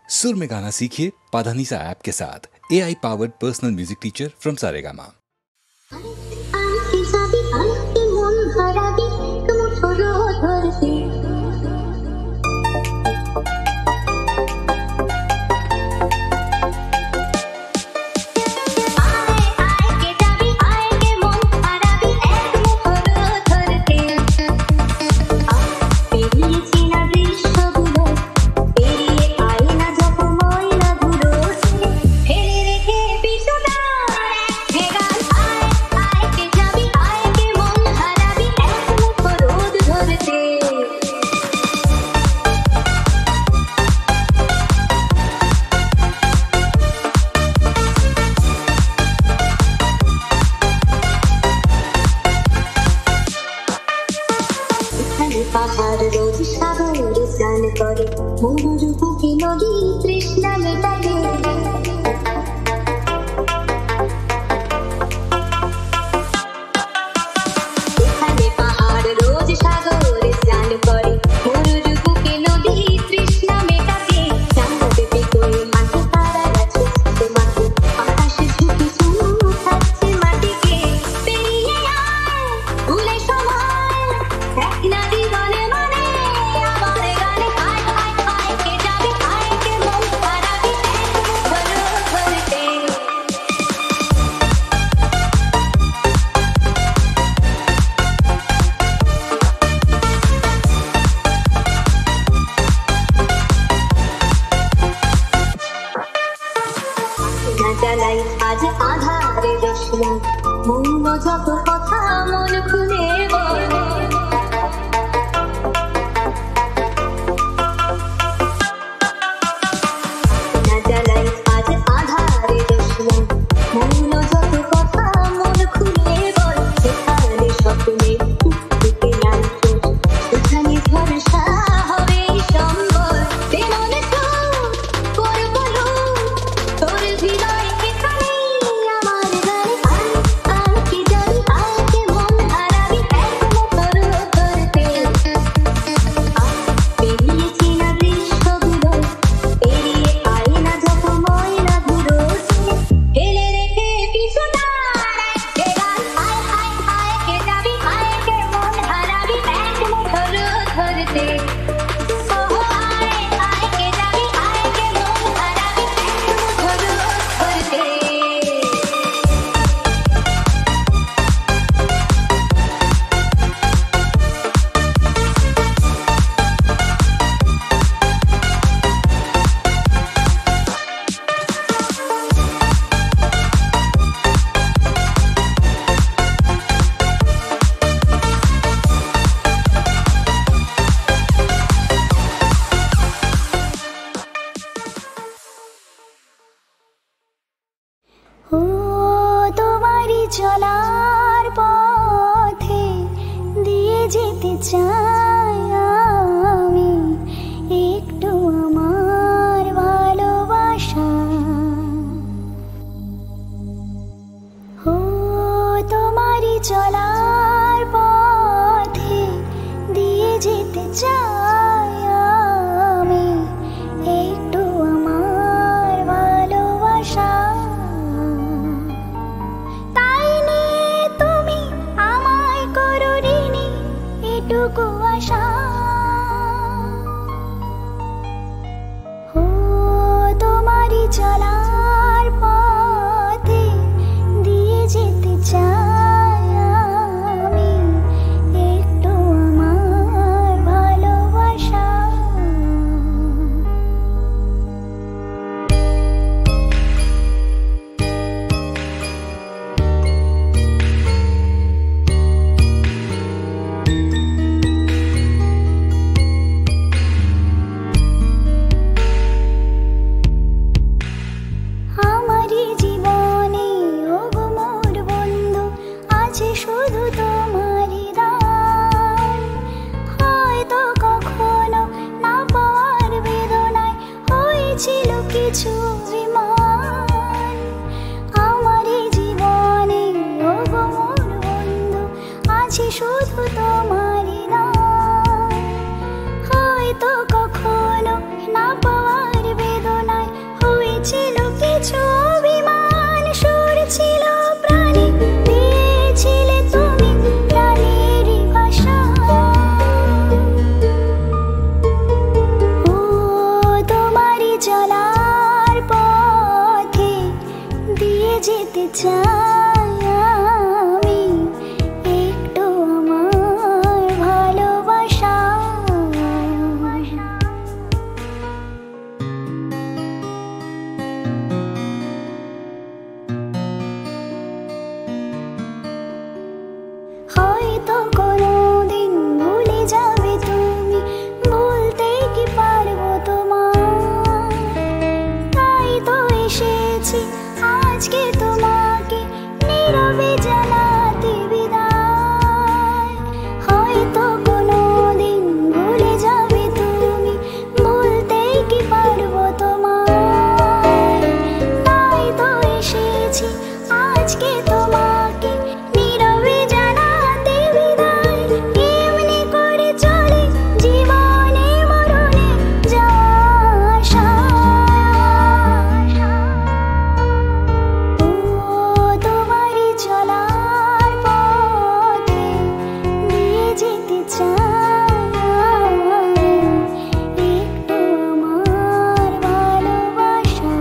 सुर में गाना सीखिए पाधानीसा ऐप के साथ। AI powered personal music teacher from Saregama. শুধু তোমারই নাম, হয়তো কখনো না পাওয়ার বেদনা যেতে চাই আমি একটু আমার ভালোবাসা। হয়তো কোনোদিন ভুলে যাবে তুমি, বলতে কি পারবো তোমার, তাই তো এসেছি আজকে তোমাকে নীরবে জানাতে বিদায়। হয়তো কোনোদিন ভুলে যাবে তুমি, বলতে কি পারবো তোমার, তাই তো এসেছি আজকে তোমাকে নীরবে জানাতে বিদায়। এমনি করে চলে জীবনে মরণে যাওয়া আশা। ও তোমারই চলার পথে দিয়ে যেতে চাই একটু আমার ভালোবাসা।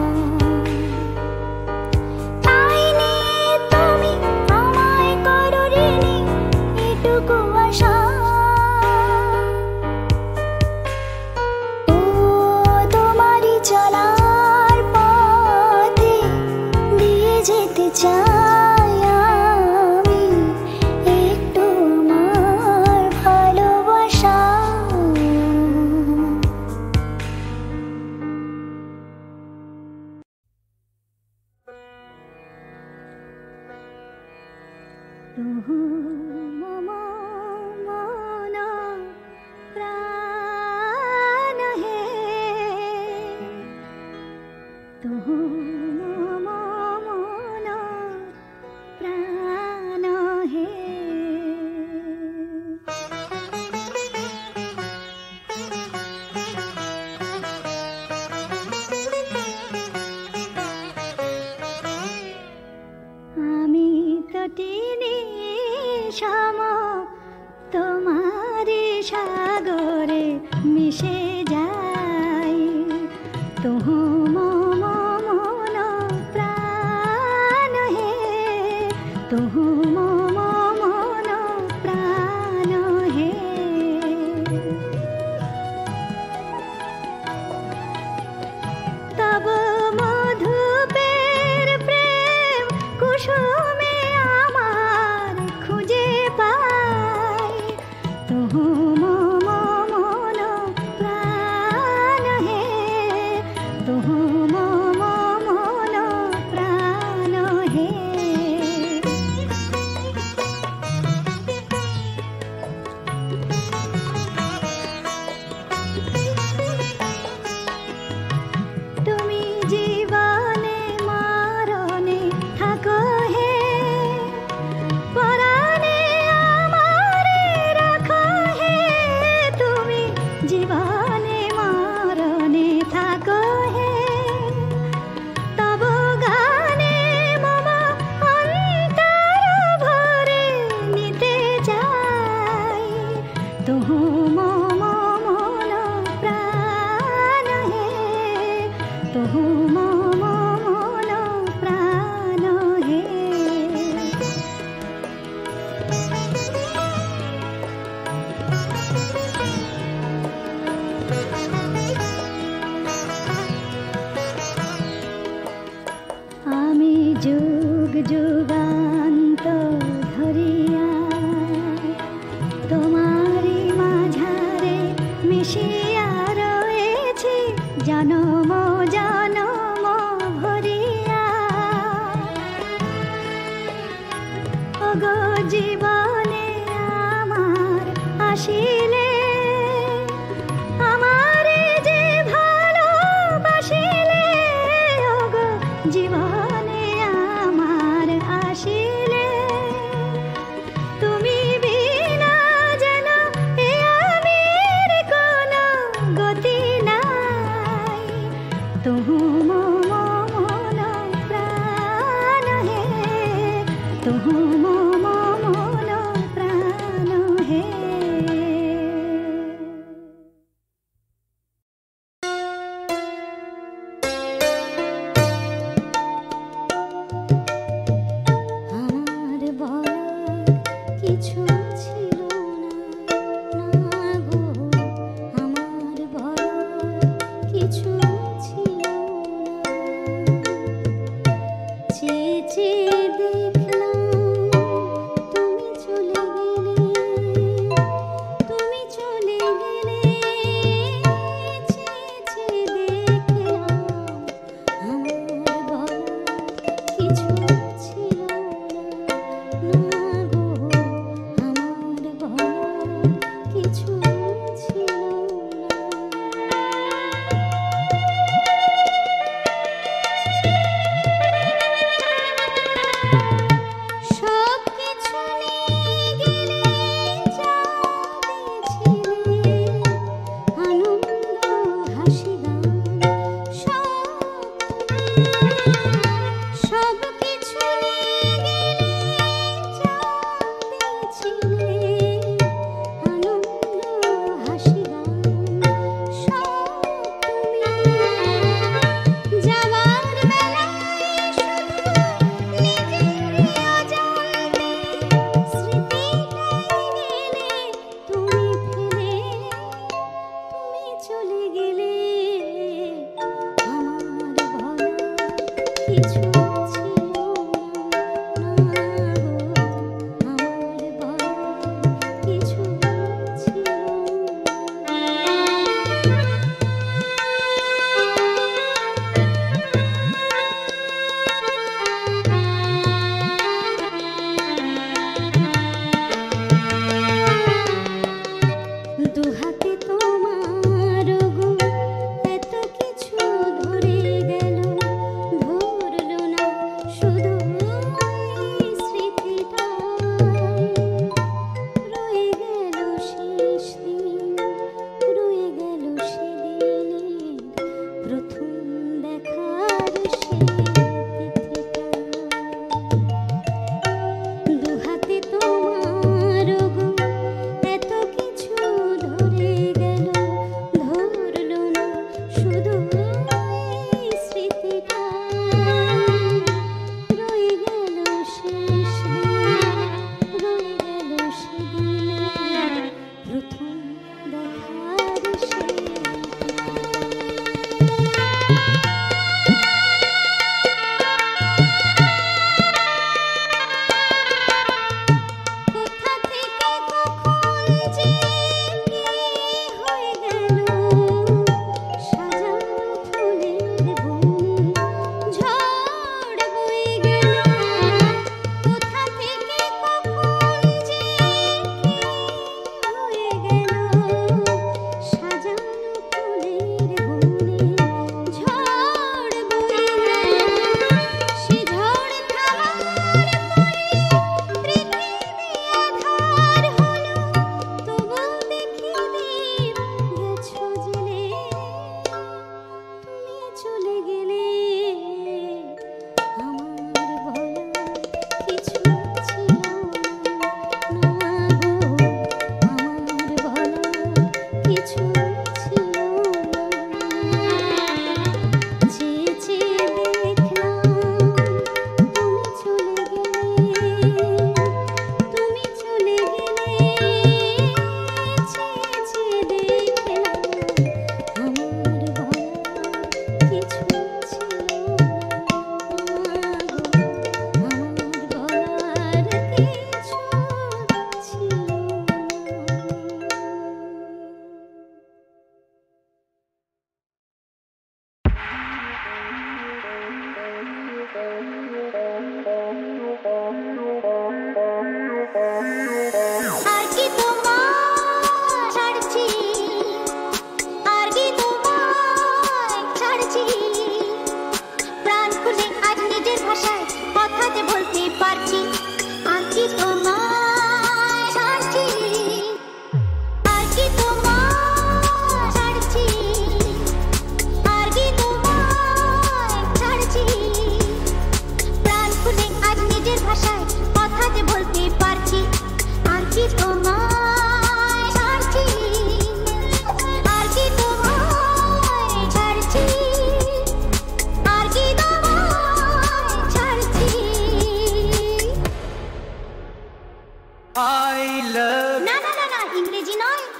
তাই নিয়ে তুমি আমায় করো ঋণী এটুকু আশা। ও তোমারই চলার পথে দিয়ে যেতে চাই আমি একটু আমার ভালোবাসা। মম মন প্রাণ হে, মম মন প্রাণ হে। আমি তটিনী সম তোমারি সাগরে মিশে যাই, মম মন প্রাণ হে, মম মন প্রাণ হে। তব মধুপের প্রেম কুসুমে আমার খুঁজে পাই, মম মন প্রাণ হে, মম মন প্রাণ হে। তুমি জীবনে মরণে থাকো হে, পরাণে আমারে রাখো হে। তুমি জীবনে মরণে থাকো হে, তব গানে মম অন্তর ভরে নিতে চাই, মম মন প্রাণ হে, মম মন প্রাণ হে। আমি যুগ যুগান্ত ধরিয়া তোমারি মাঝারে মিশিয়া রয়েছি জনম জনম ভরিয়া। ওগো জীবনে আমার আসিলে, আমারে যে ভালোবাসিলে, ওগো জীবনে আমার আসিলে, তুমি বিনা যেন এ আমির কোনো গতি নাই, মম মন প্রাণ হে, মম মন প্রাণ হে।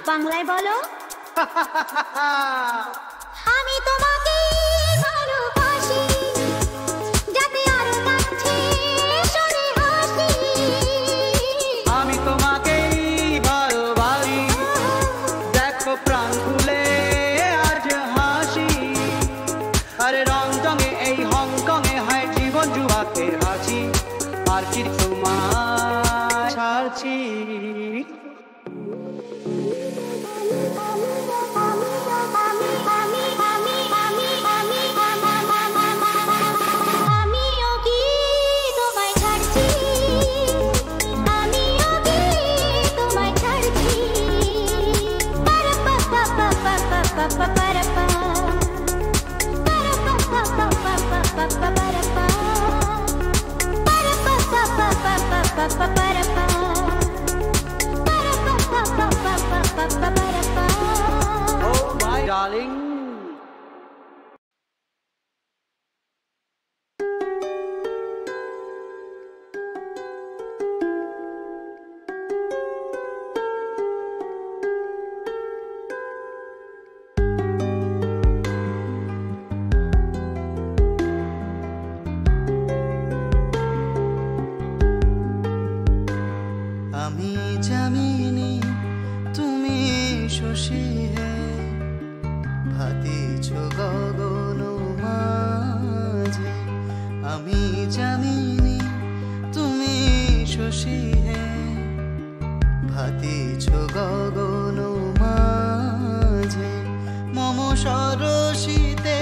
বাংলায় বলো আমি তোমাকে ভালোবাসি যাতে আরো কাছে আরে রংটঙে এই হংকংয়ে হয় জীবন জুয়াতে হাসি আর কি তোমায় ছাড়ছি Oh my darling আমি জামিনী তুমি শশী হে ভাতিছ গগন মাঝে আমি জামিনী তুমি শশী হে ভাতিছ গগন মাঝে মম সরসিতে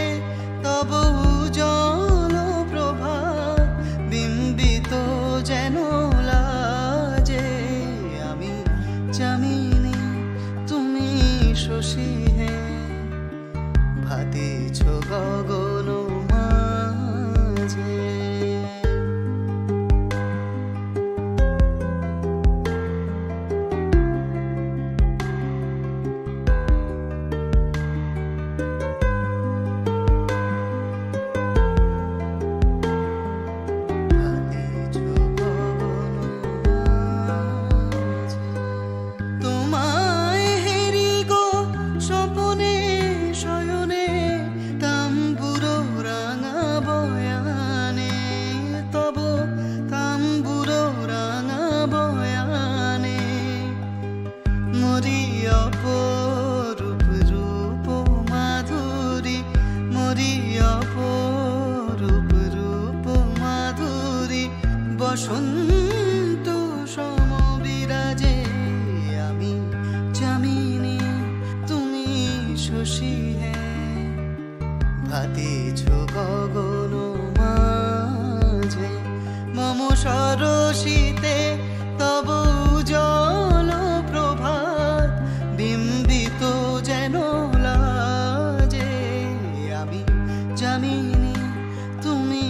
তব উজ্জ্বল প্রভা বিম্বিত যেন লাজে আমি জামিনী তুমি শশী হে ভাতিছ গগন মাঝে তোমায় হেরি গো স্বপনে শয়নে তাম্বুরো রাঙা বয়ানে তব তাম্বুরো রাঙা বয়ানে মরি অপরূপ রূপ মাধুরী মরি অপরূপ রূপ মাধুরী বসন্ত সমবিরাজে আমি জামিনী তুমি শশী হে ভাতিছ গগন মাঝে মম সরসিতে তব উজ্জ্বল প্রভাত বিম্বিত যেন লাজে আমি জামিনী তুমি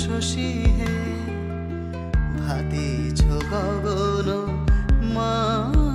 শশী হে ভাতিছ গগন মাঝে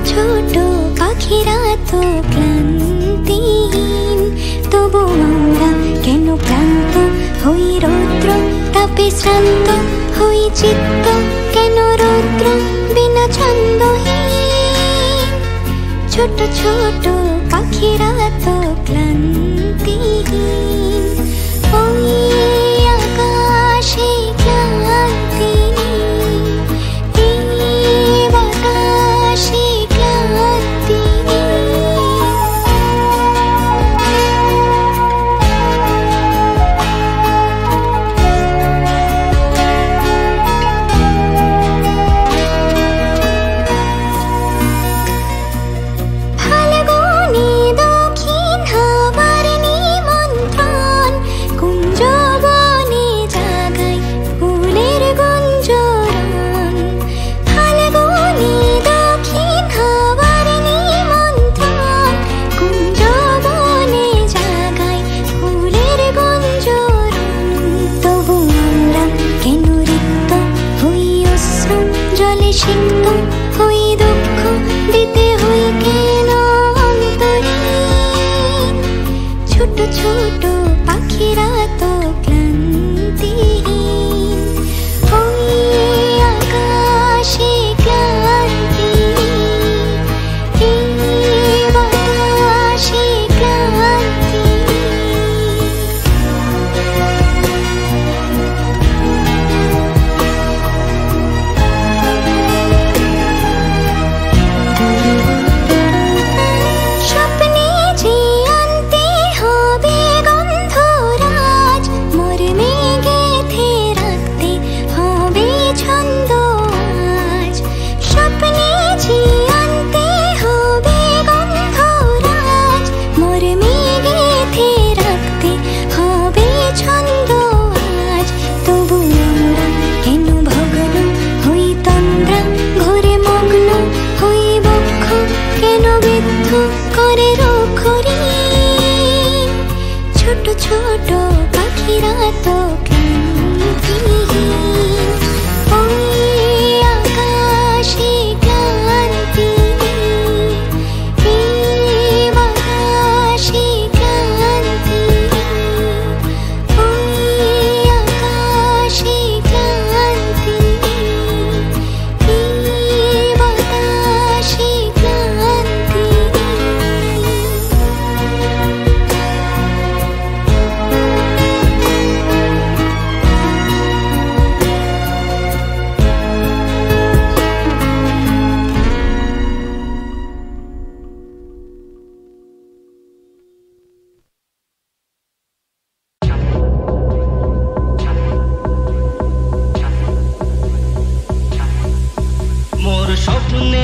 ছোট পাখিরা তো ক্লান্তিহীন তবু আমরা কেন ক্লান্ত হই রৌদ্র তাপে শ্রান্ত হই চিত্ত কেন রৌদ্র বিনা ছন্দহীন ছোট ছোট পাখিরা তো ক্লান্তিহীন ওই আকাশে ক্লান্তি ফাল্গুনী দক্ষিণ হাওয়ার নিমন্ত্রণ কুঞ্জ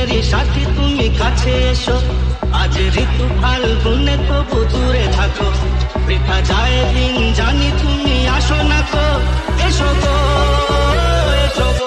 জীবনেরই সাথী তুমি কাছে এসো, আজ ঋতু ফাল্গুনে তবু দূরে থাকো, বৃথা যায় দিন জানি তুমি আসো না কো, এসো গো এসো গো।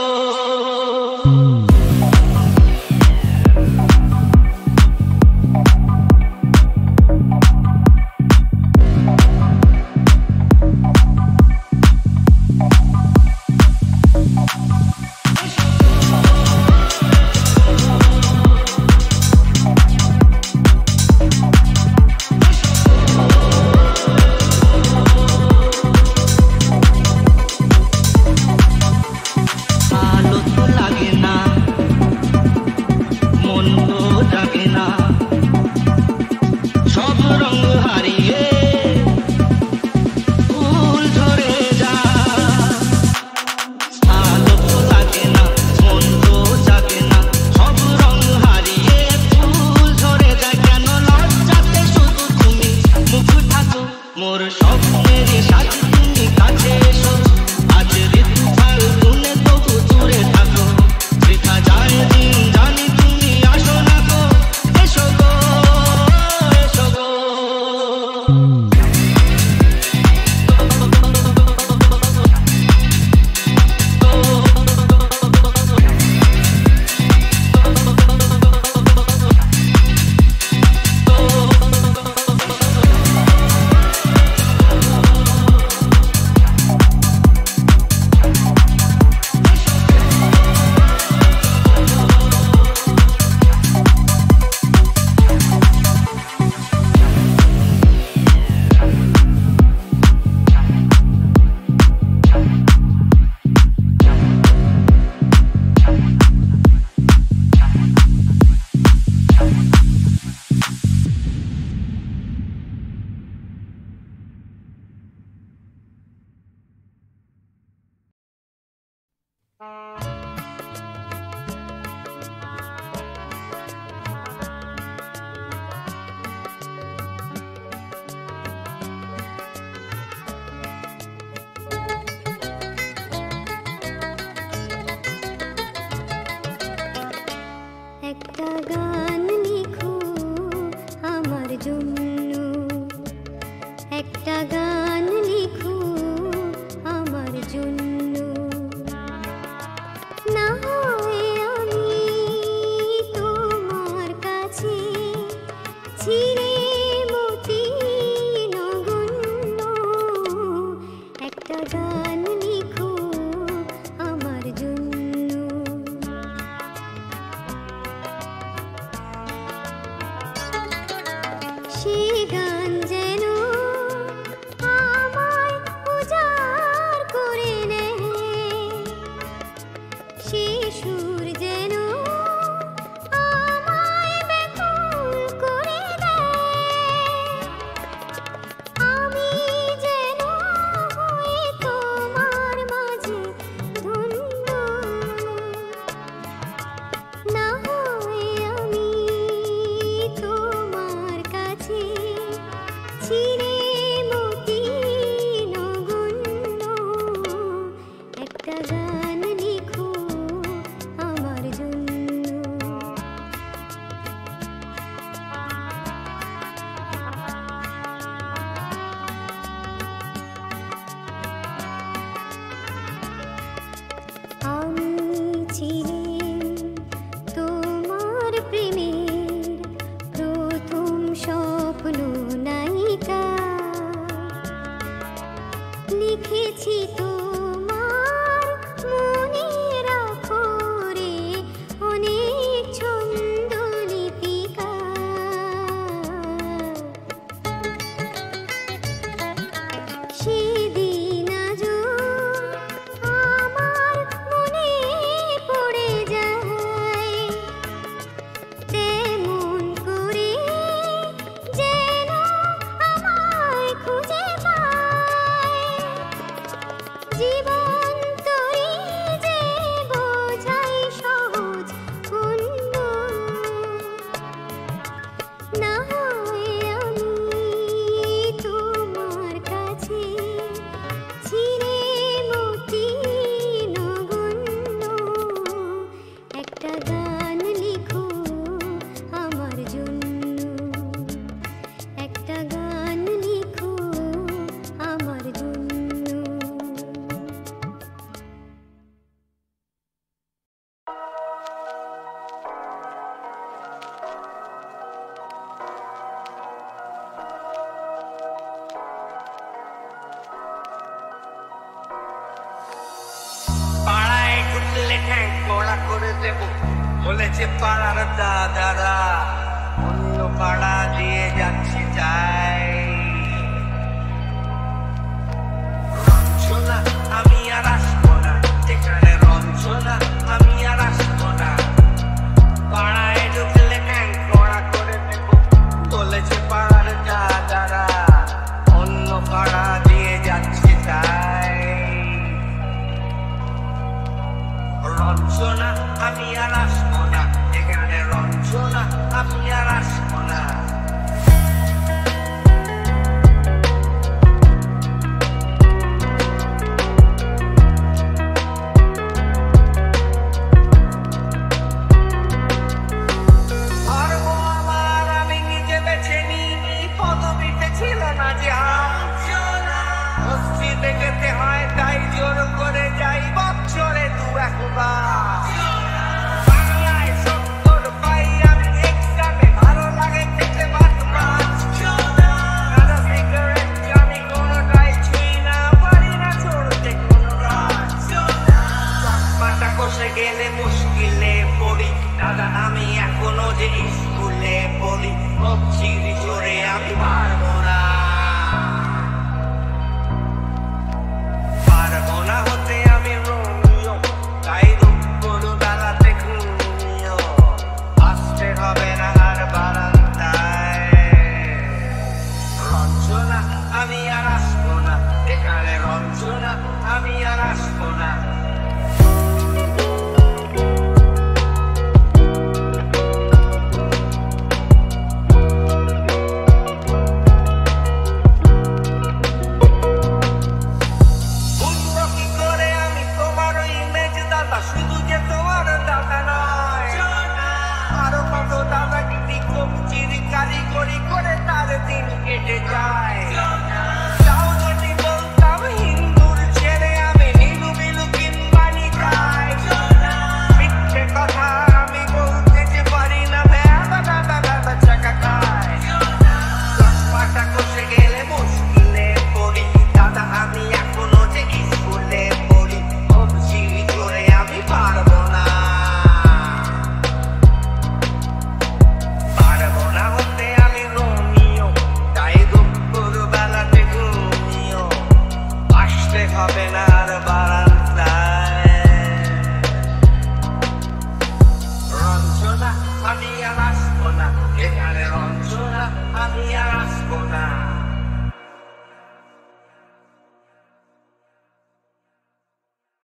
দেব বলেছে পাড়ার দাদারা, অন্য পাড়া দিয়ে যাচ্ছি যাই। রঞ্জনা আমি আর আসবো না, এখানে রঞ্জনা আমি আর আসবো না, পাড়ায় ঢুকলে ঠ্যাং কড়া করে দেব বলেছে পাড়ার দাদারা, অন্য পাড়া দিয়ে যাচ্ছি তাই। রঞ্জনা আমি আর আসবো না, এখানে রঞ্জনা আমি আর আসবো না। গেলে মুশকিলে পড়ি দাদা, আমি এখনো যে স্কুলে পড়ি, চিড়ি চড়ে আমি পারবো না, পারবো না হতে আমি রোমিও, তাই রূপ করু বেলাতে ঘুমিও, আসতে হবে না আর বারান্দায়। রঞ্জনা আমি আর আসবো না, এখানে রঞ্জনা আমি আর আসবো না। শুধু যে তোমার দাদা নয়, আরো কত দাদা চিরি কারিগরি করে তার দিন কেটে যায়।